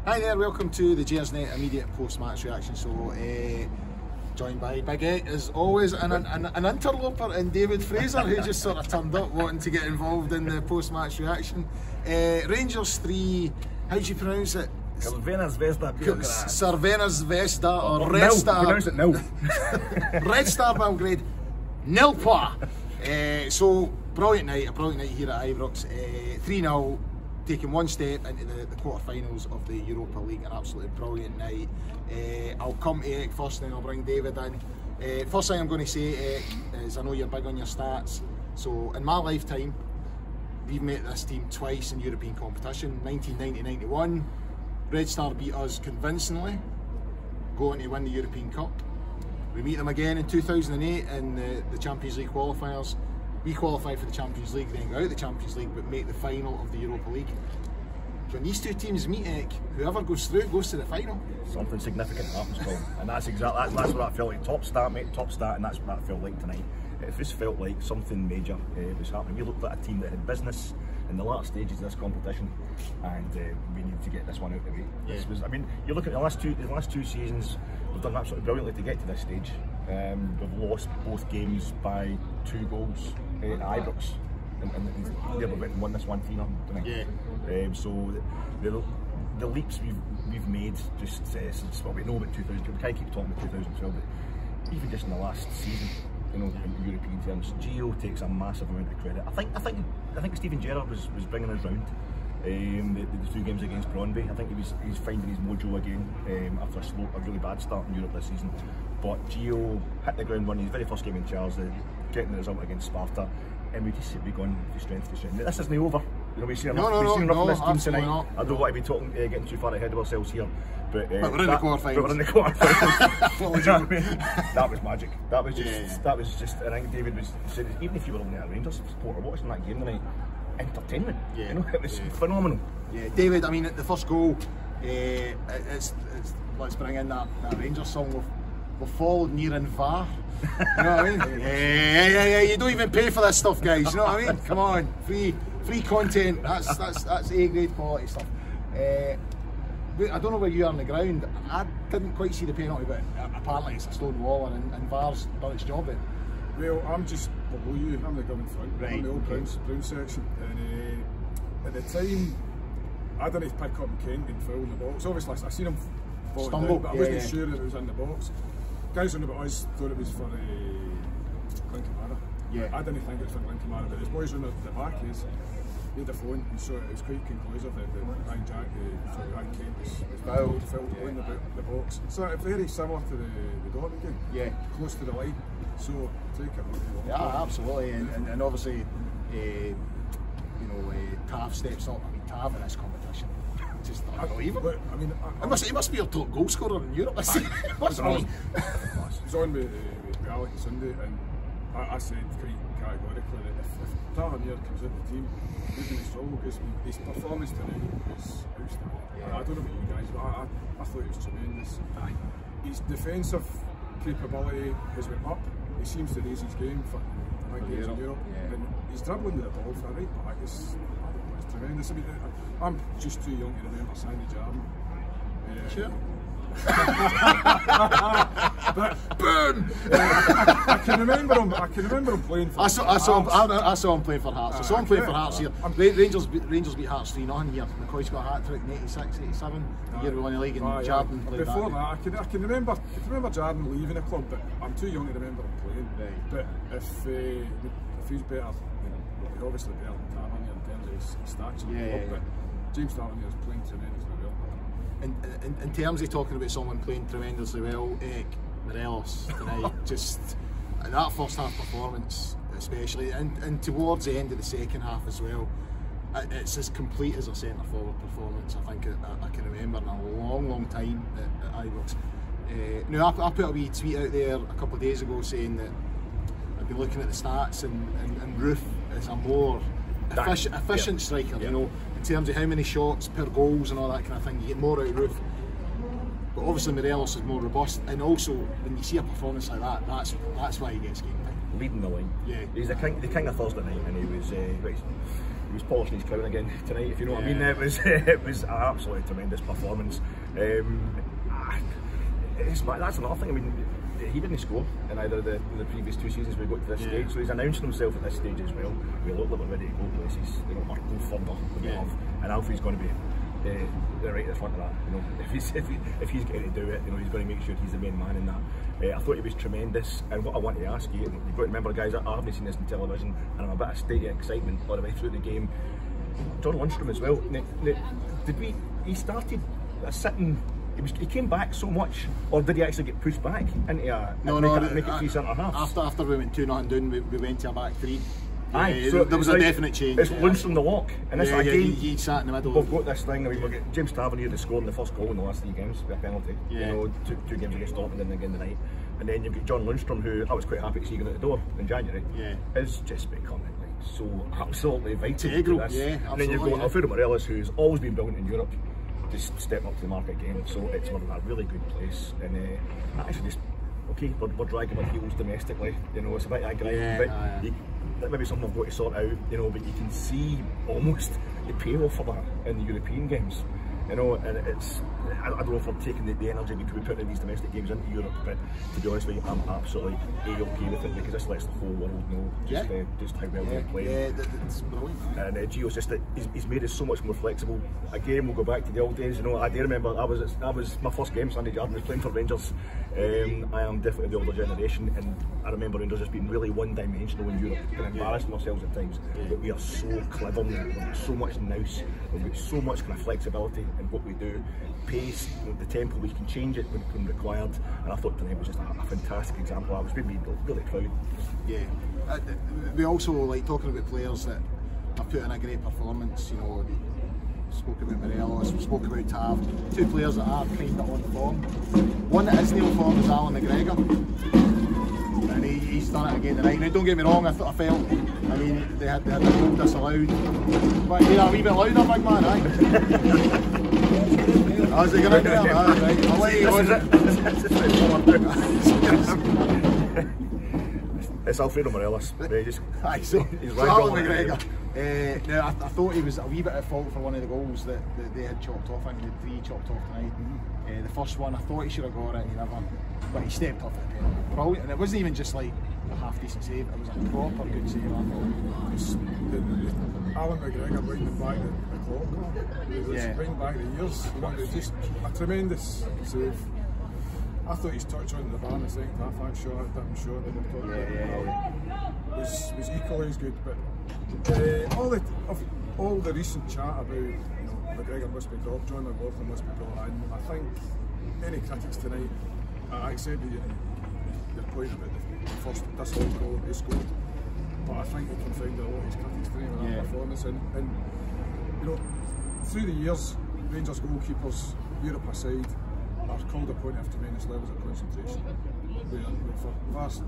Hi there, welcome to the Gearsnet immediate post-match reaction. So, joined by Big Ek as always, and an interloper in David Fraser, who just sort of turned up wanting to get involved in the post-match reaction. Rangers 3, how do you pronounce it? Crvena Zvezda. Crvena Zvezda or Red Star. Pronounce it now. Red Star Belgrade, 0-0. So, brilliant night here at Ibrox. 3-0. Taking one step into the quarter-finals of the Europa League. An absolutely brilliant night. I'll come to Ek first, then I'll bring David in. First thing I'm going to say, Ek, is I know you're big on your stats. So in my lifetime, we've met this team twice in European competition. 1990-91, Red Star beat us convincingly, going to win the European Cup. We meet them again in 2008 in the Champions League qualifiers. We qualify for the Champions League, then go out the Champions League, but make the final of the Europa League. When these two teams meet, Ek, whoever goes through goes to the final. Something significant happens, Colin, and that's what I felt like. Top start, mate, top start, and that's what I felt like tonight. It just felt like something major was happening. We looked at a team that had business in the last stages of this competition, and we needed to get this one out of the way. Yeah. This was, I mean, you look at the last two seasons, we've done absolutely brilliantly to get to this stage. We've lost both games by 2 goals at Ibrox, and we've won this 1-3 tonight. Yeah. So the leaps we've made just since what we know about 2000. We can't keep talking about 2012, but even just in the last season, you know, in European terms, Gio takes a massive amount of credit. I think Steven Gerrard was bringing us round. The 2 games against Brøndby. I think he's finding his mojo again after a really bad start in Europe this season. But Gio hit the ground running his very first game in charge, getting the result against Sparta, and we just be going from strength to strength. This isn't over. You know, we've seen enough of this team tonight. Not. I don't want to be talking, getting too far ahead of ourselves here, but we're in the quarterfinals. You know what I mean? That was magic. That was just. And I think David was saying, even if you were only a Rangers supporter watching that game tonight, entertainment. Yeah. You know, it was phenomenal. Yeah, David. I mean, the first goal, it's let's bring in that Rangers song. We've followed near in VAR. You know what I mean? Yeah. You don't even pay for this stuff, guys. You know what I mean? Come on, free content. That's A-grade quality stuff. I don't know where you are on the ground. I didn't quite see the penalty, but apparently it's a stone wall, and VAR's done its job then. Well, I'm just below you. I'm the gun in front. Right. I'm the old brown section. And at the time, I didn't pick up Kent in full in the box. Obviously, I seen him fall down, but I wasn't sure that it was in the box. Guys on about us thought it was for Glenn Kamara. Yeah. I didn't think it was for Glenn Kamara, but his boys on the back he had the phone, and so it was quite conclusive that Ryan Kent was fouled in the box. So it's very similar to the Dortmund game. Yeah. Close to the line. So take it. Yeah, absolutely, and obviously, Tav steps up. I mean, Tav in this competition, just unbelievable. I mean, he must be your top goal scorer in Europe. What's wrong? He was on with Alex Sunday, and I said quite categorically that if Tavernier comes into the team, he's going to struggle because his performance tonight was outstanding. Yeah. I don't know about you guys, but I thought he was tremendous. His defensive capability has went up. He seems to raise his game for games in Europe. Yeah. And he's dribbling with the ball for a right back. It's tremendous. I mean, I'm just too young to remember Sandy Jarman. Sure. But boom! I can remember him playing for. I saw him playing for Hearts. I saw him playing for Hearts here. Rangers beat Hearts 3-0 here. McCoy's got a hat trick in 86, 87. The year we won the league, and Jarman played before that. I can remember Jarman leaving the club, but I'm too young to remember him playing. Right. But if he's better, he's obviously better than Tavernier in terms of his stature. But James Tavernier is playing tremendously well. In terms of talking about someone playing tremendously well, Morelos tonight, just that first half performance especially, and towards the end of the second half as well, it's as complete as a centre forward performance I think I can remember in a long time at Ibrox. Now I put a wee tweet out there a couple of days ago saying that I've been looking at the stats, and Roof is a more efficient striker, you know, in terms of how many shots per goals and all that kind of thing. You get more out of Roof, but obviously Morelos is more robust, and also when you see a performance like that, that's why he gets game time. Leading the line. Yeah. He's the king of Thursday night, and he was was polishing his crown again tonight, if you know what I mean. It was an absolutely tremendous performance. That's another thing. I mean, he didn't score in either of the previous 2 seasons we got to this stage, so he's announcing himself at this stage as well. We look like we're ready to go places, you know, or go further than we have, and Alfie's going to be right at the front of that. You know, if he's getting to do it, you know, he's going to make sure he's the main man in that. I thought he was tremendous, and what I want to ask you, you've got to remember, guys, I haven't seen this on television, and I'm a bit of state of excitement all the way through the game. John Lundstrom as well. He started sitting. He came back so much, or did he actually get pushed back into a make it 3 centre halves? After we went 2-0 down, we went to a back 3. Aye, so there was a definite change. It's Lundstrom the lock, and this again, he sat in the middle. We've got this thing. I mean, we've got James Tavernier that scored in the first goal in the last 3 games with a penalty. You know, two games against Scotland and then again tonight. And then you've got John Lundstrom, who I was quite happy to see going out the door in January. Is just becoming like so absolutely vital to this. And then you've got Alfredo Morelos, who's always been brilliant in Europe, just stepping up to the mark again. So we're in a really good place. And actually, just we're dragging our heels domestically. You know, it's a bit aggressive, but maybe something I've got to sort out. You know, but you can see almost the payoff for that in the European games. You know, and it's, I don't know if we're taking the energy we could be putting in these domestic games into Europe, but to be honest with you, I'm absolutely A-OK with it, because this lets the whole world know just how well they're playing. It's brilliant. And Gio's just he's made us so much more flexible. Again, we'll go back to the old days. You know, I do remember that was my first game. Sandy Jardine was playing for Rangers. I am definitely the older generation, and I remember Rangers just being really one-dimensional in Europe and embarrassing ourselves at times. But we are so clever now. We've got so much nous. We've got so much kind of flexibility in what we do. Pace, the tempo, we can change it when required. And I thought tonight was just a fantastic example. I was really proud. Yeah. We also like talking about players that have put in a great performance. You know, we spoke about Morelos, we spoke about Tav. 2 players that are kind of on form. One that isn't on form is Alan McGregor, and he's done it again tonight. Now, don't get me wrong, I felt. I mean, they had the goal disallowed. But a wee bit louder, big man, aye. How's he going to do? Right. I'll let you It's Alfredo Morelos. He's Alan McGregor. Now, I thought he was a wee bit at fault for one of the goals that they had chopped off. I think he had 3 chopped off tonight. The first one, I thought he should have got it, he never. But he stepped up at the penalty. Brilliant. And it wasn't even just like a half decent save, it was a proper good save, I thought. Alan McGregor winding back the clock. He was winding back the years. You know, it was just a tremendous save. I thought his touch on the bar in the second half, I'm sure that we were talking about was equally as good. But all the recent chat about, you know, McGregor must be dropped, John McLaughlin must be brought in. I think any critics tonight, I accept your point about the first disallowed goal he scored, but I think he confounded a lot of his critics tonight with that performance. And you know, through the years, Rangers goalkeepers, Europe aside, are called upon to have tremendous levels of concentration. For vast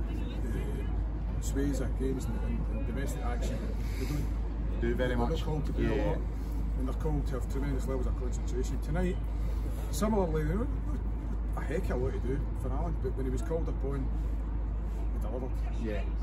swathes of games and domestic action, they don't do very much. They're called to do a lot, and they're called to have tremendous levels of concentration. Tonight, similarly, they a heck of a lot to do for Alan, but when he was called upon, he delivered.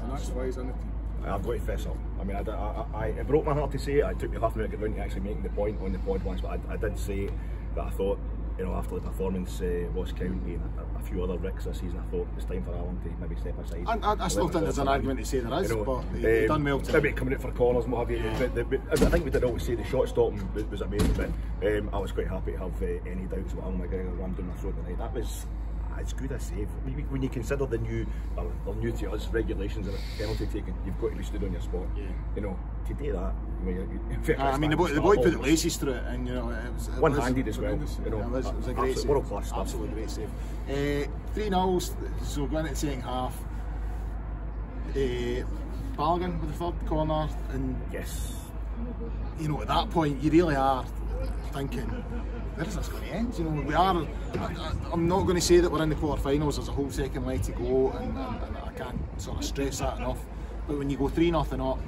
And that's why he's in the team. I've got to fess up. I mean, it broke my heart to say it. It took me half a minute to get round to actually making the point on the pod once, but I did say that I thought, you know, after the performance, Ross County and a few other ricks this season, I thought it's time for Alan to maybe step aside. I still think there's an argument to say there is, you know, but he done well tonight. Maybe coming out for corners and what have you. But I think we did always say the shot stopping was amazing, but I was quite happy to have any doubts about Alan McGregor rammed down my throat tonight. That was as good a save. When you consider the new to us regulations and penalty taking, you've got to be stood on your spot. You know, to do that. I mean, the boy put the laces through it, and you know, it was one-handed as well. You know, it was a great save. World-class stuff. Absolutely great save. 3-0, so going into the second half. Balogun with the third corner, and you know, at that point you really are thinking, where is this going to end? You know, we are. I'm not going to say that we're in the quarterfinals. There's a whole second leg to go, and I can't sort of stress that enough. But when you go 3-0 up,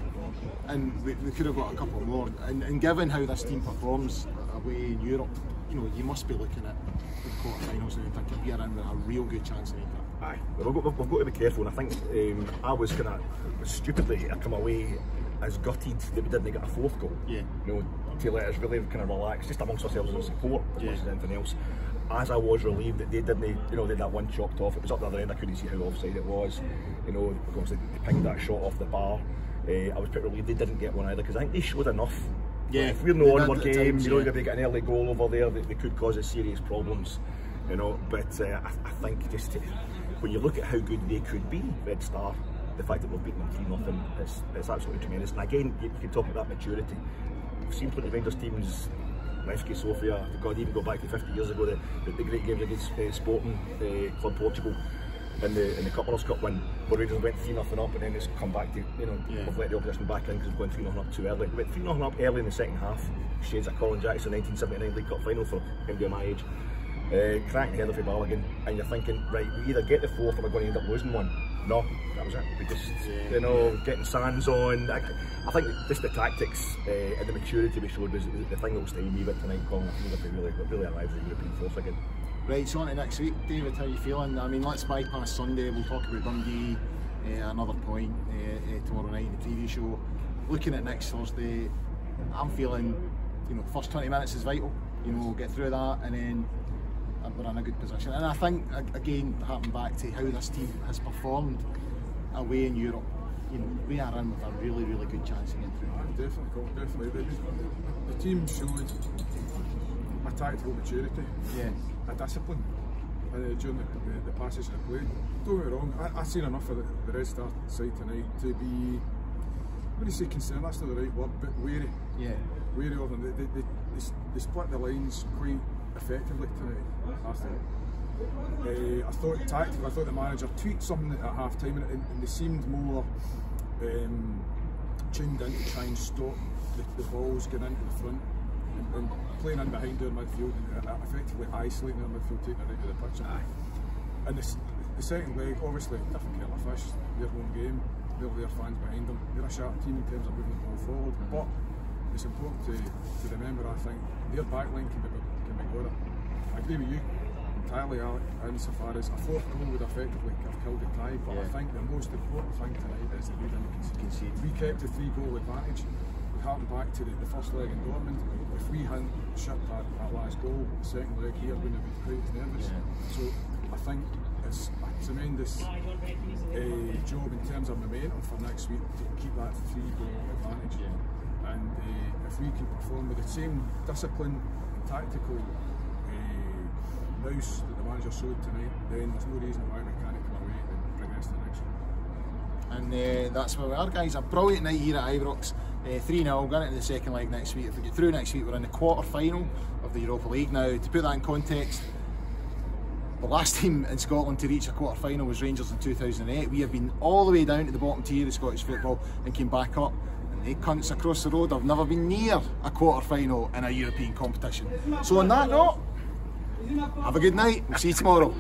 and we could have got a couple more, and given how this team performs away in Europe, you know, you must be looking at the quarterfinals and thinking we are in with a real good chance of making it. Aye, we've got to be careful, and I think I was kind of stupidly, I come away as gutted that we didn't get a fourth goal. Yeah. You know, to let us really kind of relax, just amongst ourselves as a support, as much as anything else. As I was relieved that they didn't, you know, they had that one chopped off. It was up the other end. I couldn't see how offside it was. You know, obviously they pinged that shot off the bar. I was pretty relieved they didn't get one either, because I think they showed enough. Yeah. If we're in the onward game, times, you know, yeah. if they get an early goal over there, they could cause us serious problems. You know, but I think just when you look at how good they could be, Red Star, the fact that we've beaten them 3-0, it's absolutely tremendous. And again, you can talk about that maturity. We've seen plenty of Rangers teams, Levski Sofia, God, even go back to 50 years ago, the great games against Sporting Club Portugal in the Cup Winners' Cup win, where Rangers went 3-0 up, and then it's come back to, you know, we've let the opposition back in because we've gone 3-0 up too early. We went 3-0 up early in the second half, shades of Colin Jackson 1979 League Cup final for him being my age. Cracking header for Balogun, and you're thinking, right, we either get the fourth or we're going to end up losing one. No, that was it. We just, you know, getting Sands on. I think just the tactics and the maturity we showed was the thing that will stay me with tonight, Colin. I think we've really arrived at the European fourth again. Right, so on to next week, David, how are you feeling? I mean, let's bypass Sunday, we'll talk about Dundee, another point tomorrow night in the preview show. Looking at next Thursday, I'm feeling, you know, first 20 minutes is vital, you know, get through that, and then we're in a good position. And I think, again, harking back to how this team has performed away in Europe, you know, we are in with a really, really good chance again through. Definitely. The team showed a tactical maturity, a discipline during the passage of the play. Don't get me wrong, I've seen enough of the Red Star side tonight to be, I wouldn't say concerned, that's not the right word, but wary. Yeah. Wary of them. They split the lines quite effectively tonight, I thought. I thought tactically, I thought the manager tweaked something at half time, and they seemed more tuned in to try and stop the balls getting into the front and playing in behind their midfield and effectively isolating their midfield, taking it out of the pitch. And the second leg, obviously, different kettle of fish, their home game, their fans behind them. They're a sharp team in terms of moving the ball forward, but it's important to remember, I think, their backline can be better. I agree with you entirely, Alex, insofar as a fourth goal would effectively have killed the tie, but I think the most important thing tonight is that we didn't concede. We kept the 3-goal advantage. We harken back to the first leg in Dortmund. If we hadn't shut that last goal, the second leg here wouldn't have been quite as nervous. So I think it's a tremendous job in terms of momentum for next week to keep that 3-goal advantage. And if we can perform with the same discipline and tactical nous that the manager showed tonight, then there's no reason why we can't come away and progress to the next one. And that's where we are, guys. A brilliant night here at Ibrox. 3-0, going into the second leg next week. If we get through next week, we're in the quarter-final of the Europa League. Now, to put that in context, the last team in Scotland to reach a quarter-final was Rangers in 2008. We have been all the way down to the bottom tier of Scottish football and came back up. And they cunts across the road have never been near a quarter-final in a European competition. So on that note, have a good night. We'll see you tomorrow.